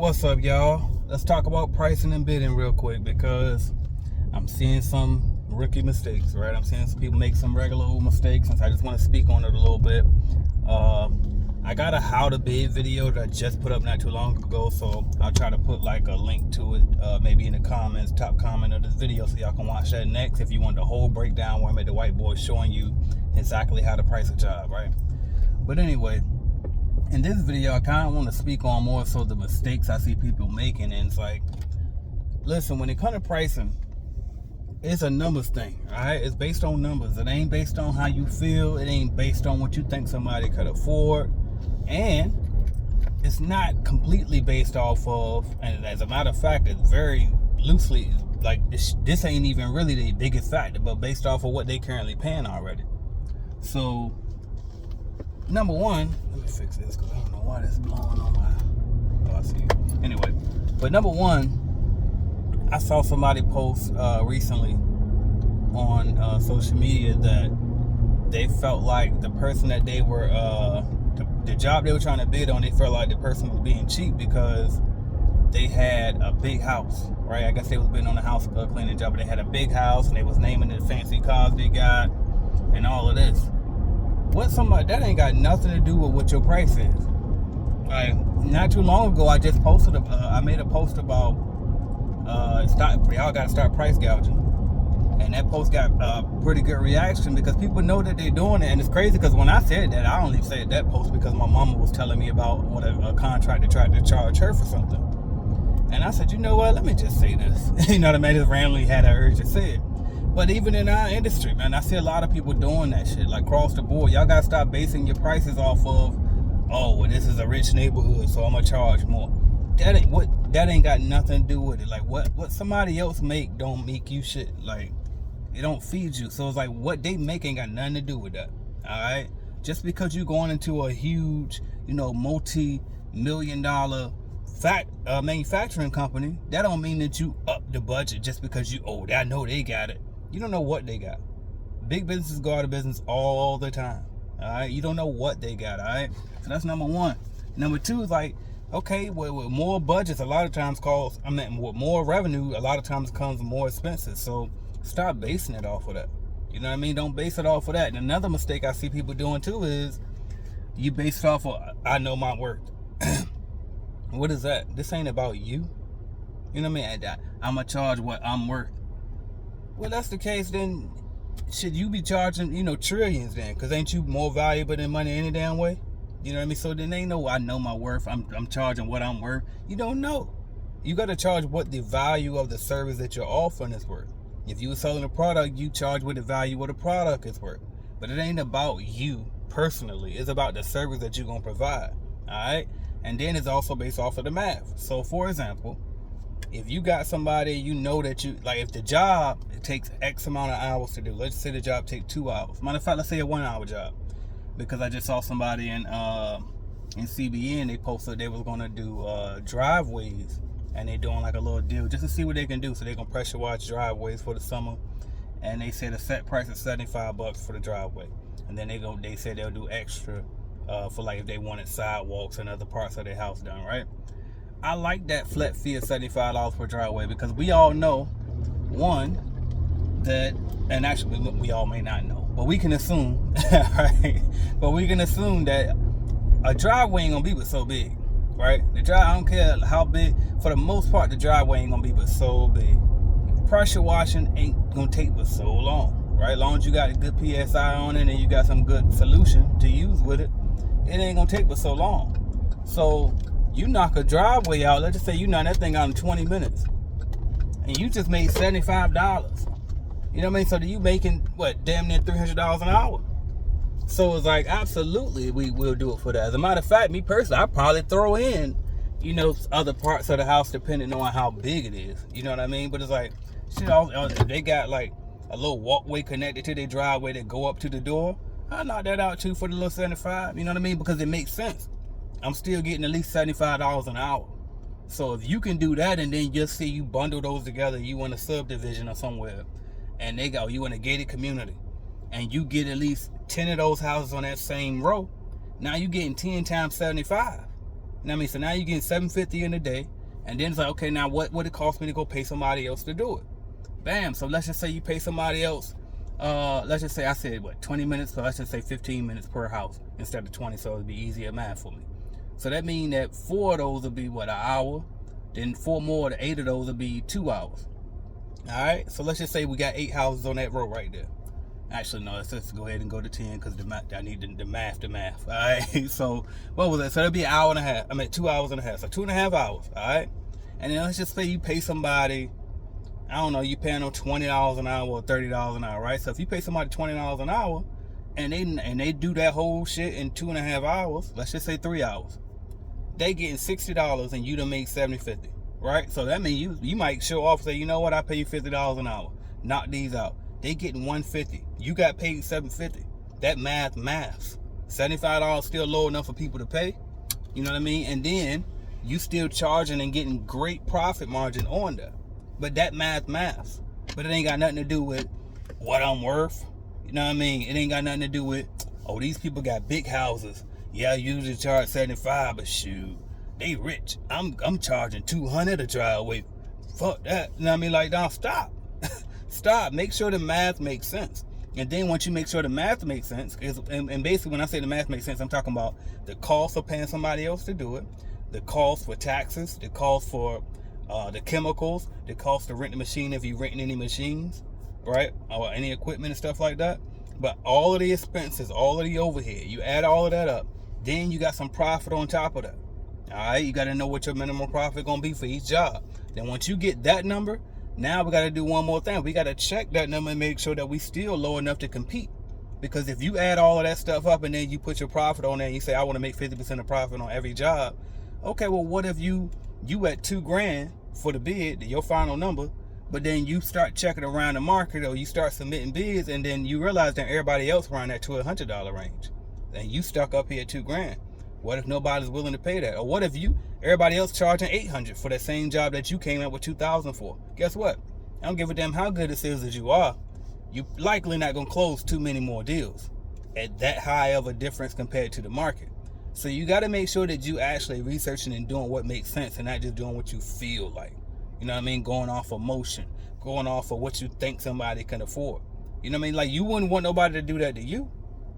What's up, y'all? Let's talk about pricing and bidding real quick because I'm seeing some rookie mistakes, right? I'm seeing some people make some regular old mistakes, and so I just want to speak on it a little bit. I got a how to bid video that I just put up not too long ago, so I'll try to put like a link to it, maybe in the comments, top comment of this video, so y'all can watch that next if you want the whole breakdown where I'm at the whiteboard showing you exactly how to price a job, right? But anyway, in this video, I kind of want to speak on more so the mistakes I see people making. And it's like, listen, when it comes to pricing, it's a numbers thing, all right? It's based on numbers. It ain't based on how you feel. It ain't based on what you think somebody could afford. And it's not completely based off of, and as a matter of fact, it's very loosely, like this ain't even really the biggest factor, but based off of what they currently paying already. So, number one, let me fix this because I don't know why that's blowing on my. Oh, I see it. Anyway, but number one, I saw somebody post recently on social media that they felt like the person that they were, the job they were trying to bid on, they felt like the person was being cheap because they had a big house, right? I guess they was bidding on a house cleaning job, but they had a big house and they was naming the fancy cars they got and all of this. What somebody that ain't got nothing to do with what your price is. Like not too long ago, I just posted. I made a post about y'all got to start price gouging, and that post got pretty good reaction because people know that they're doing it. And it's crazy because when I said that, I only said that post because my mama was telling me about what a contractor tried to charge her for something, and I said, you know what? Let me just say this. You know what I mean? I just randomly had an urge to say it. But even in our industry, man, I see a lot of people doing that shit, like across the board. Y'all gotta stop basing your prices off of, oh, well, this is a rich neighborhood, so I'm gonna charge more. That ain't got nothing to do with it. Like what somebody else make don't make you shit. Like it don't feed you. So it's like what they make ain't got nothing to do with that. Alright? Just because you going into a huge, multi-million-dollar manufacturing company, that don't mean that you up the budget just because I know they got it. You don't know what they got. Big businesses go out of business all the time. All right, you don't know what they got. All right, so that's number one. Number two is like, okay, with more budgets, a lot of times with more revenue, a lot of times comes more expenses. So stop basing it off of that. You know what I mean? Don't base it off of that. And another mistake I see people doing too is you base it off of, I know my worth. What is that? This ain't about you. You know what I mean? I'm gonna charge what I'm worth. Well, that's the case, then should you be charging, trillions then? Because ain't you more valuable than money any damn way? You know what I mean? So then ain't no, I know my worth. I'm charging what I'm worth. You don't know. You got to charge what the value of the service that you're offering is worth. If you were selling a product, you charge what the value of the product is worth. But it ain't about you personally. It's about the service that you're going to provide. All right? And then it's also based off of the math. So, for example, if you got somebody, that if the job, it takes X amount of hours to do. Let's say the job takes 2 hours. Matter of fact, let's say a 1 hour job. Because I just saw somebody in CBN, they posted they was going to do driveways. And they doing like a little deal just to see what they can do. So they're going to pressure wash driveways for the summer. And they said the set price is $75 for the driveway. And then they said they'll do extra for like if they wanted sidewalks and other parts of their house done, right? I like that flat fee of $75 per driveway because we all know, one, that, and actually we all may not know, but we can assume, right? But we can assume that a driveway ain't gonna be but so big, right? I don't care how big, for the most part, the driveway ain't gonna be but so big. Pressure washing ain't gonna take but so long, right? As long as you got a good PSI on it and you got some good solution to use with it, it ain't gonna take but so long. So you knock a driveway out, let's just say you knock that thing out in 20 minutes. And you just made $75. You know what I mean? So you making, damn near $300 an hour. So it's like, absolutely, we will do it for that. As a matter of fact, me personally, I'd probably throw in, other parts of the house depending on how big it is. You know what I mean? But it's like, they got like a little walkway connected to their driveway that go up to the door. I'll knock that out too for the little 75. You know what I mean? Because it makes sense. I'm still getting at least $75 an hour. So if you can do that and then just see you bundle those together, you in a subdivision or somewhere, and you in a gated community, and you get at least 10 of those houses on that same row, now you getting 10 times 75. You know what I mean? So now you're getting $750 in a day, and then it's like, okay, now what would it cost me to go pay somebody else to do it? Bam. So let's just say you pay somebody else. Let's just say I said 20 minutes, so let's just say 15 minutes per house instead of 20, so it'd be easier math for me. So that means that 4 of those would be an hour. Then 4 more, the 8 of those would be 2 hours. All right. So let's just say we got 8 houses on that road right there. Actually, no, let's just go ahead and go to 10 because I need the math. All right. So what was that? So that'd be an hour and a half. 2 hours and a half. So 2.5 hours. All right. And then let's just say you pay somebody, I don't know, you paying them $20 an hour or $30 an hour, right? So if you pay somebody $20 an hour and they do that whole shit in 2.5 hours, let's just say 3 hours, they getting $60 and you done make $70.50, right? So that means you might show off and say, you know what, I pay you $50 an hour. Knock these out. They getting $150. You got paid $750. That math. $75 still low enough for people to pay. You know what I mean? And then you still charging and getting great profit margin on that. But that math. But it ain't got nothing to do with what I'm worth. You know what I mean? It ain't got nothing to do with, oh, these people got big houses. Yeah, I usually charge 75, but shoot, they rich. I'm charging 200 to drive away. Fuck that. You know what I mean? Like, now stop. Stop. Make sure the math makes sense. And then once you make sure the math makes sense, and basically when I say the math makes sense, I'm talking about the cost of paying somebody else to do it, the cost for taxes, the cost for the chemicals, the cost to rent the machine if you're renting any machines, right? Or any equipment and stuff like that. But all of the expenses, all of the overhead, you add all of that up, then you got some profit on top of that. All right, you got to know what your minimum profit going to be for each job. Then once you get that number, now we got to do one more thing. We got to check that number and make sure that we still low enough to compete. Because if you add all of that stuff up and then you put your profit on there and you say, I want to make 50% of profit on every job. Okay, well, what if you at $2,000 for the bid, your final number, but then you start checking around the market or you start submitting bids and then you realize that everybody else around that $1,200 range and you stuck up here at $2,000. What if nobody's willing to pay that? Or what if everybody else charging $800 for that same job that you came up with $2,000 for? Guess what? I don't give a damn how good it is as you are. You likely not gonna close too many more deals at that high of a difference compared to the market. So you got to make sure that you actually researching and doing what makes sense and not just doing what you feel like. You know what I mean? Going off emotion, going off of what you think somebody can afford. You know what I mean? Like, you wouldn't want nobody to do that to you.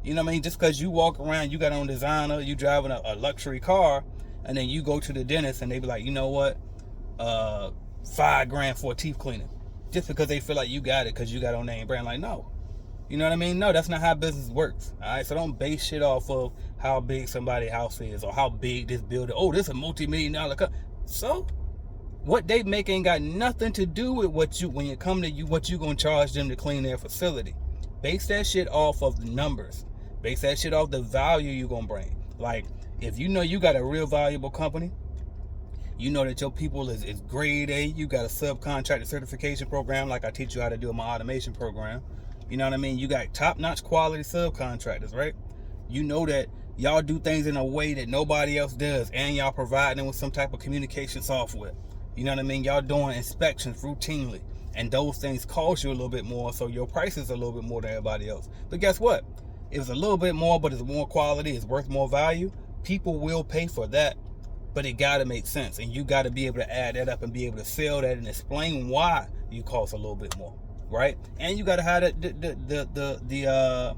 You know what I mean? Just because you walk around, you got on designer, you driving a luxury car, and then you go to the dentist and they be like, you know what? $5,000 for a teeth cleaner. Just because they feel like you got it because you got on name brand. Like, no. You know what I mean? No, that's not how business works. All right, so don't base shit off of how big somebody's house is or how big this building. Oh, this is a multi-million-dollar company. So what they make ain't got nothing to do with what you gonna charge them to clean their facility. Base that shit off of the numbers. Base that shit off the value you gonna bring. Like, if you know you got a real valuable company, you know that your people is grade A, you got a subcontractor certification program like I teach you how to do in my automation program. You know what I mean? You got top-notch quality subcontractors, right? You know that y'all do things in a way that nobody else does, and y'all provide them with some type of communication software. You know what I mean? Y'all doing inspections routinely, and those things cost you a little bit more, so your prices are a little bit more than everybody else. But guess what? If it's a little bit more, but it's more quality, it's worth more value, people will pay for that. But it got to make sense, and you got to be able to add that up and be able to sell that and explain why you cost a little bit more. Right? And you got to have the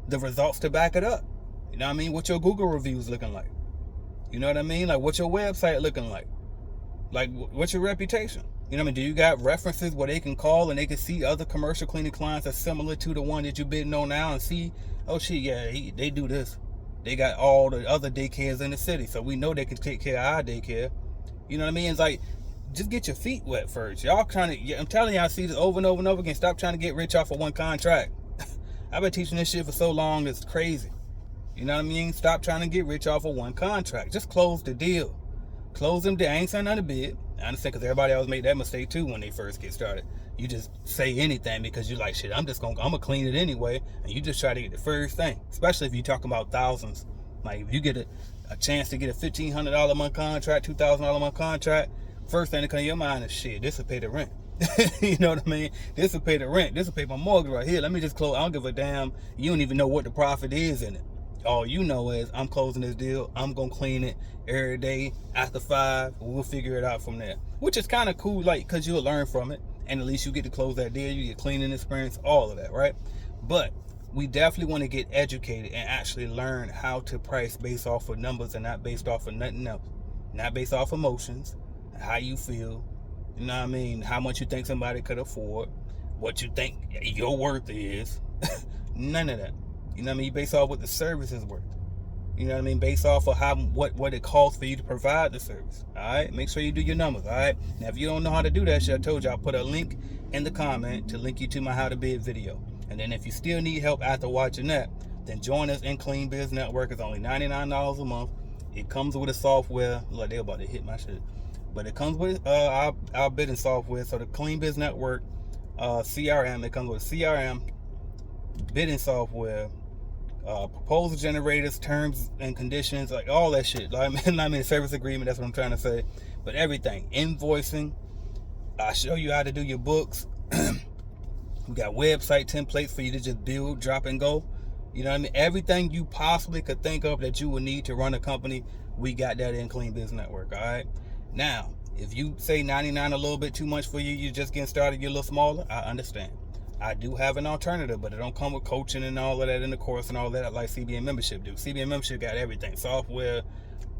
results to back it up. You know what I mean? What your Google reviews looking like? You know what I mean? Like, what's your website looking like? Like, what's your reputation? You know what I mean? Do you got references where they can call and they can see other commercial cleaning clients that's similar to the one that you're bidding on now and see, oh shit, yeah, they do this. They got all the other daycares in the city, so we know they can take care of our daycare. You know what I mean? It's like, just get your feet wet first. Y'all trying to, I'm telling y'all, I see this over and over and over again. Stop trying to get rich off of one contract. I've been teaching this shit for so long, it's crazy. You know what I mean? Stop trying to get rich off of one contract. Just close the deal. Close them down. I ain't saying nothing to bid. I understand, because everybody else make that mistake too when they first get started. You just say anything because you're like, shit, I'm gonna clean it anyway. And you just try to get the first thing. Especially if you're talking about thousands. Like, if you get a chance to get a $1,500 a month contract, $2,000 a month contract, first thing that comes to your mind is, shit, this will pay the rent. You know what I mean? This will pay the rent. This will pay my mortgage right here. Let me just close. I don't give a damn. You don't even know what the profit is in it. All you know is I'm closing this deal. I'm gonna clean it every day after 5. We'll figure it out from there, which is kind of cool, like, because you'll learn from it, and at least you get to close that deal. You get cleaning experience, all of that, right? But we definitely want to get educated and actually learn how to price based off of numbers and not based off of nothing else, not based off emotions, how you feel, you know what I mean, how much you think somebody could afford, what you think your worth is. None of that. You know what I mean? You base off what the service is worth. You know what I mean? Based off of what it costs for you to provide the service. Alright? Make sure you do your numbers. Alright? Now if you don't know how to do that shit, I told you I'll put a link in the comment to link you to my how to bid video. And then if you still need help after watching that, then join us in Clean Biz Network. It's only $99 a month. It comes with a software. Look, they're about to hit my shit. But it comes with our bidding software. So the Clean Biz Network CRM, it comes with CRM, bidding software, proposal generators, terms and conditions, like all that shit. Like, I mean, service agreement, that's what I'm trying to say. But everything, invoicing, I show you how to do your books. We got website templates for you to just build, drop, and go. You know what I mean? Everything you possibly could think of that you would need to run a company, we got that in Clean Biz Network. All right. Now, if you say 99 a little bit too much for you, you're just getting started, you're a little smaller, I understand. I do have an alternative, but it don't come with coaching and all of that in the course and all that like CBN membership do. CBN membership got everything. Software,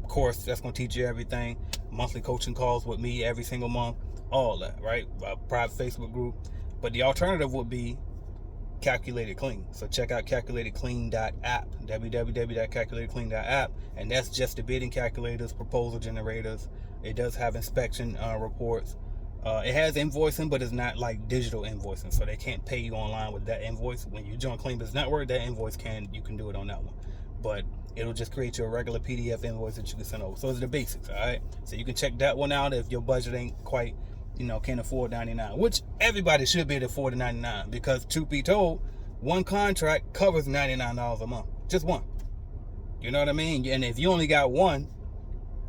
course that's going to teach you everything. Monthly coaching calls with me every single month. All that, right? A private Facebook group. But the alternative would be Calculated Clean. So check out calculatedclean.app, www.calculatedclean.app, and that's just the bidding calculators, proposal generators. It does have inspection reports. It has invoicing, but it's not like digital invoicing, so they can't pay you online with that invoice. When you join Clean Biz Network, that invoice you can do it on that one, but it'll just create you a regular PDF invoice that you can send over. So it's the basics, all right? So you can check that one out if your budget ain't quite, can't afford 99, which everybody should be able to afford 99, because truth be told, one contract covers $99 a month, just one. You know what I mean? And if you only got one,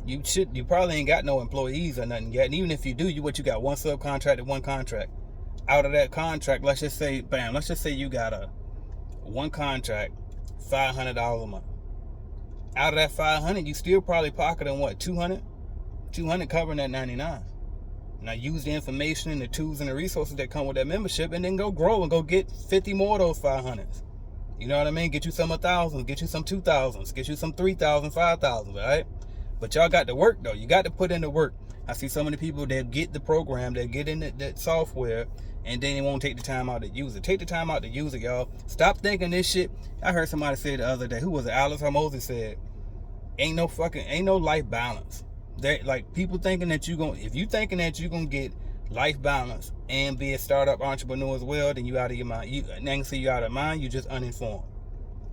you probably ain't got no employees or nothing yet. And even if you do, you got one subcontract and one contract. Out of that contract, let's just say you got one contract, $500 a month. Out of that 500, you still probably pocketing what, 200 covering that 99. Now use the information and the tools and the resources that come with that membership, and then go grow and go get 50 more of those 500s. You know what I mean? Get you some 1,000s, get you some 2,000s, get you some 3,000, 5,000, right? But y'all got to work though. You got to put in the work. I see so many people that get the program, they get in that software, and then they won't take the time out to use it. Take the time out to use it, y'all. Stop thinking this shit. I heard somebody say the other day, who was it? Alex Hormozy said, ain't no life balance. Like, people thinking that if you thinking that you're gonna get life balance and be a startup entrepreneur as well, then you out of your mind. You can say you out of mind, you just uninformed.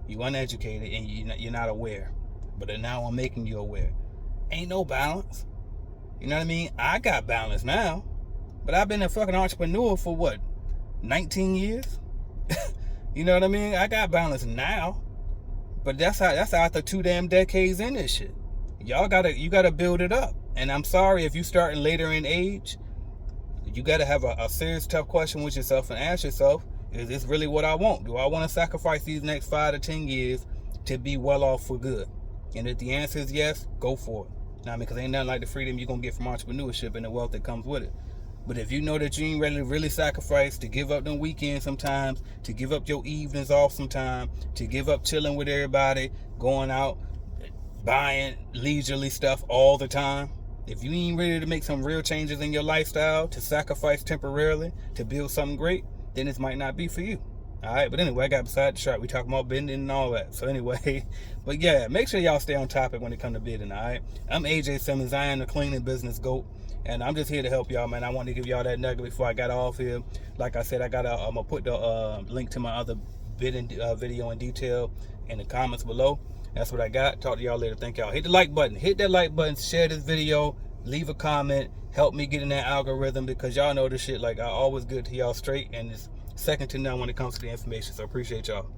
You uneducated, and you're not aware. But now I'm making you aware. Ain't no balance. You know what I mean? I got balance now, but I've been a fucking entrepreneur for what, 19 years? You know what I mean? I got balance now, but that's after 2 damn decades in this shit. You gotta build it up. And I'm sorry if you starting later in age, you gotta have a serious tough question with yourself and ask yourself, is this really what I want? Do I want to sacrifice these next 5 to 10 years to be well off for good? And if the answer is yes, go for it. Now, because ain't nothing like the freedom you're going to get from entrepreneurship and the wealth that comes with it. But if you know that you ain't ready to really sacrifice, to give up them weekends sometimes, to give up your evenings off sometime, to give up chilling with everybody, going out, buying leisurely stuff all the time, if you ain't ready to make some real changes in your lifestyle, to sacrifice temporarily, to build something great, then this might not be for you. Alright, but anyway, I got beside the track. We talking about bidding and all that. So anyway, but yeah, make sure y'all stay on topic when it comes to bidding, alright? I'm AJ Simmons. I am the cleaning business GOAT, and I'm just here to help y'all, man. I want to give y'all that nugget before I got off here. Like I said, I'm gonna put the link to my other bidding video in detail in the comments below. That's what I got. Talk to y'all later. Thank y'all. Hit the like button. Hit that like button. Share this video. Leave a comment. Help me get in that algorithm, because y'all know this shit, like, I always good to y'all straight, and it's second to none when it comes to the information. So appreciate y'all.